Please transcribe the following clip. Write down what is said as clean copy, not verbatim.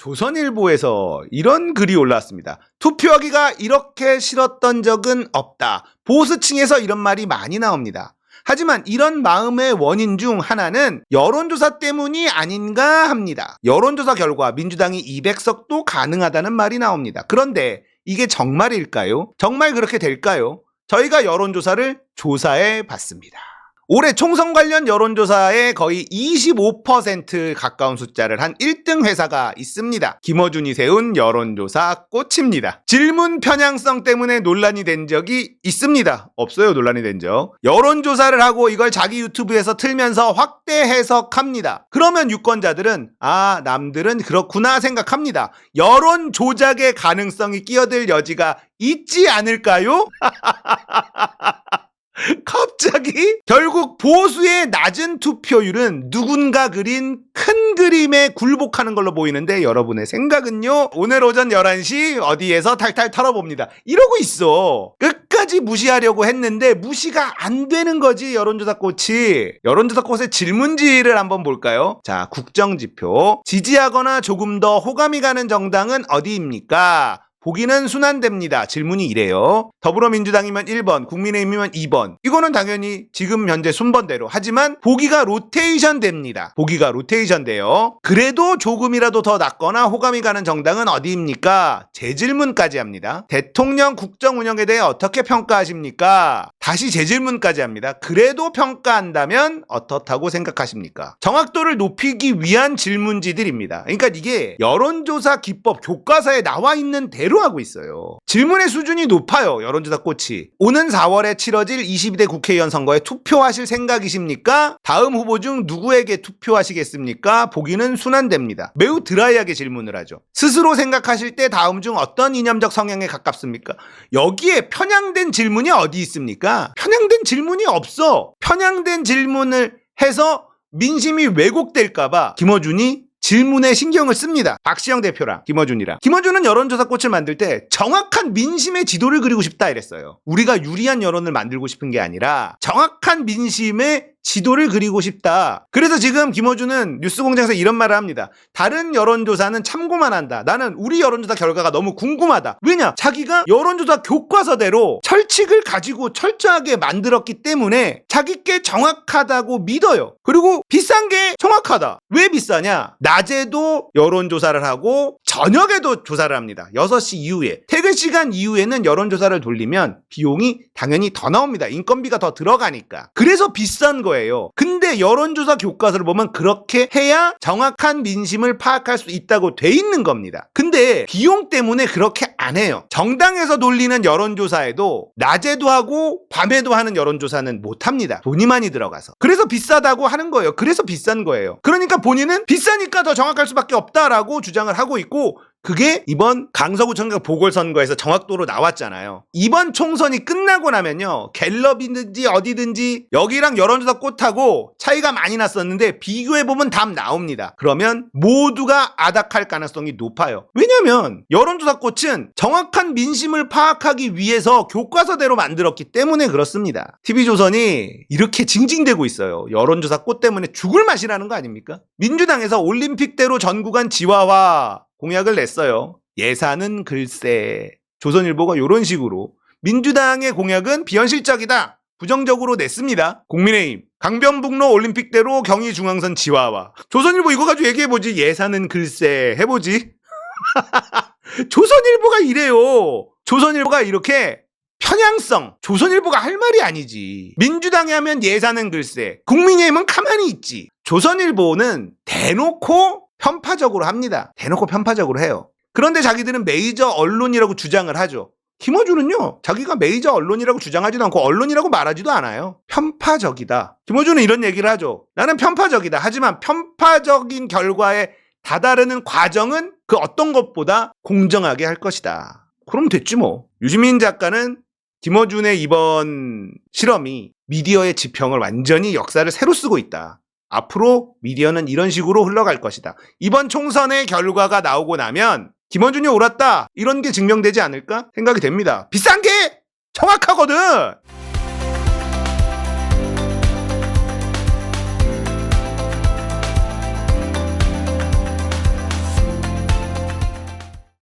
조선일보에서 이런 글이 올라왔습니다. 투표하기가 이렇게 싫었던 적은 없다. 보수층에서 이런 말이 많이 나옵니다. 하지만 이런 마음의 원인 중 하나는 여론조사 때문이 아닌가 합니다. 여론조사 결과 민주당이 200석도 가능하다는 말이 나옵니다. 그런데 이게 정말일까요? 정말 그렇게 될까요? 저희가 여론조사를 조사해 봤습니다. 올해 총선 관련 여론조사에 거의 25% 가까운 숫자를 한 1등 회사가 있습니다. 김어준이 세운 여론조사 꽃입니다. 질문 편향성 때문에 논란이 된 적이 있습니다. 없어요, 논란이 된 적. 여론조사를 하고 이걸 자기 유튜브에서 틀면서 확대 해석합니다. 그러면 유권자들은 남들은 그렇구나 생각합니다. 여론 조작의 가능성이 끼어들 여지가 있지 않을까요? 갑자기? 결국 보수의 낮은 투표율은 누군가 그린 큰 그림에 굴복하는 걸로 보이는데 여러분의 생각은요? 오늘 오전 11시 어디에서 탈탈 털어봅니다. 이러고 있어. 끝까지 무시하려고 했는데 무시가 안 되는 거지, 여론조사 꽃이. 여론조사 꽃의 질문지를 한번 볼까요? 자, 국정지표. 지지하거나 조금 더 호감이 가는 정당은 어디입니까? 보기는 순환됩니다. 질문이 이래요. 더불어민주당이면 1번, 국민의힘이면 2번. 이거는 당연히 지금 현재 순번대로. 하지만 보기가 로테이션 됩니다. 보기가 로테이션 돼요. 그래도 조금이라도 더 낫거나 호감이 가는 정당은 어디입니까? 재질문까지 합니다. 대통령 국정 운영에 대해 어떻게 평가하십니까? 다시 재질문까지 합니다. 그래도 평가한다면 어떻다고 생각하십니까? 정확도를 높이기 위한 질문지들입니다. 그러니까 이게 여론조사 기법 교과서에 나와 있는 대로 하고 있어요. 질문의 수준이 높아요. 여론조사 꽃이. 오는 4월에 치러질 22대 국회의원 선거에 투표하실 생각이십니까? 다음 후보 중 누구에게 투표하시겠습니까? 보기는 순환됩니다. 매우 드라이하게 질문을 하죠. 스스로 생각하실 때 다음 중 어떤 이념적 성향에 가깝습니까? 여기에 편향된 질문이 어디 있습니까? 편향된 질문이 없어. 편향된 질문을 해서 민심이 왜곡될까봐 김어준이 질문에 신경을 씁니다. 박시영 대표랑 김어준이랑. 김어준은 여론조사 꽃을 만들 때 정확한 민심의 지도를 그리고 싶다 이랬어요. 우리가 유리한 여론을 만들고 싶은 게 아니라 정확한 민심의 지도를 그리고 싶다. 그래서 지금 김어준은 뉴스공장에서 이런 말을 합니다. 다른 여론조사는 참고만 한다. 나는 우리 여론조사 결과가 너무 궁금하다. 왜냐? 자기가 여론조사 교과서대로 철칙을 가지고 철저하게 만들었기 때문에 자기께 정확하다고 믿어요. 그리고 비싼 게 정확하다. 왜 비싸냐? 낮에도 여론조사를 하고 저녁에도 조사를 합니다. 6시 이후에. 퇴근 시간 이후에는 여론조사를 돌리면 비용이 당연히 더 나옵니다. 인건비가 더 들어가니까. 그래서 비싼 거예요. 근데 여론조사 교과서를 보면 그렇게 해야 정확한 민심을 파악할 수 있다고 돼 있는 겁니다. 근데 비용 때문에 그렇게 안 해요. 정당에서 돌리는 여론조사에도 낮에도 하고 밤에도 하는 여론조사는 못 합니다. 돈이 많이 들어가서. 그래서 비싸다고 하는 거예요. 그래서 비싼 거예요. 그러니까 본인은 비싸니까 더 정확할 수밖에 없다라고 주장을 하고 있고, 그게 이번 강서구청장 보궐선거에서 정확도로 나왔잖아요. 이번 총선이 끝나고 나면요, 갤럽이든지 어디든지 여기랑 여론조사 꽃하고 차이가 많이 났었는데 비교해보면 답 나옵니다. 그러면 모두가 아닥할 가능성이 높아요. 왜냐면 여론조사 꽃은 정확한 민심을 파악하기 위해서 교과서대로 만들었기 때문에 그렇습니다. TV조선이 이렇게 징징대고 있어요. 여론조사 꽃 때문에 죽을 맛이라는 거 아닙니까? 민주당에서 올림픽대로 전국안 지화화 공약을 냈어요. 예산은 글쎄. 조선일보가 이런 식으로 민주당의 공약은 비현실적이다. 부정적으로 냈습니다. 국민의힘 강변북로 올림픽대로 경의중앙선 지화화. 조선일보 이거 가지고 얘기해보지. 예산은 글쎄 해보지. 조선일보가 이래요. 조선일보가 이렇게 편향성. 조선일보가 할 말이 아니지. 민주당이 하면 예산은 글쎄. 국민의힘은 가만히 있지. 조선일보는 대놓고 편파적으로 합니다. 대놓고 편파적으로 해요. 그런데 자기들은 메이저 언론이라고 주장을 하죠. 김어준은요, 자기가 메이저 언론이라고 주장하지도 않고 언론이라고 말하지도 않아요. 편파적이다. 김어준은 이런 얘기를 하죠. 나는 편파적이다. 하지만 편파적인 결과에 다다르는 과정은 그 어떤 것보다 공정하게 할 것이다. 그럼 됐지 뭐. 유시민 작가는 김어준의 이번 실험이 미디어의 지평을 완전히 역사를 새로 쓰고 있다. 앞으로 미디어는 이런 식으로 흘러갈 것이다. 이번 총선의 결과가 나오고 나면 김어준이 옳았다. 이런 게 증명되지 않을까 생각이 됩니다. 비싼 게 정확하거든.